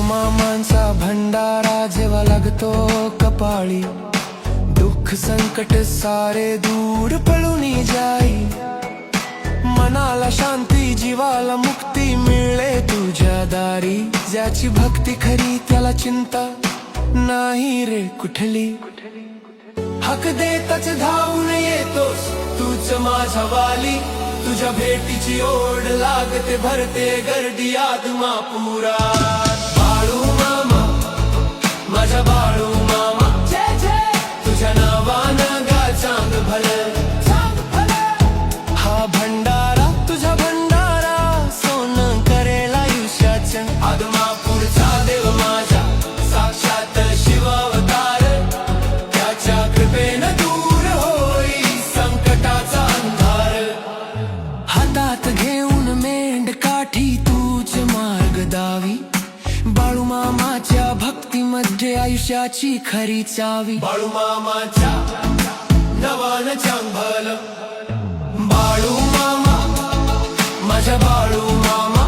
बाळूमामांचा भंडारा जेव्हा लागतो कपाळी, दुःख संकट सारे दूर पळून जाई। मनाला शांती जीवाला मुक्ती मिळे तुझ्या दारी। ज्याची भक्ती खरी त्याला चिंता नाही रे कुठली। हक देताच धावून येतोस तूच माझा वाली। तुझ्या भेटीची ओढ लागते भरते गर्दी आदमापुरा। बाळू मामा माझा बाळू मामा, जय जय तुझ्या नावानं गा चांग भलं। हा भंडारा तुझा भंडारा सोनं करेल आयुष्याचं। आदमापूरचा देव माझा साक्षात शिव अवतार, त्याच्या कृपेनं दूर होई संकटाचा अंधार। हातात घेऊन मेंढ काठी तूच मार्ग दावी। बाळू मामाच्या भक्तीमध्ये आयुष्याची खरी चावी। बाळू मामाच्या नवानं चांग भलं। बाळू मामा माझा बाळू मामा।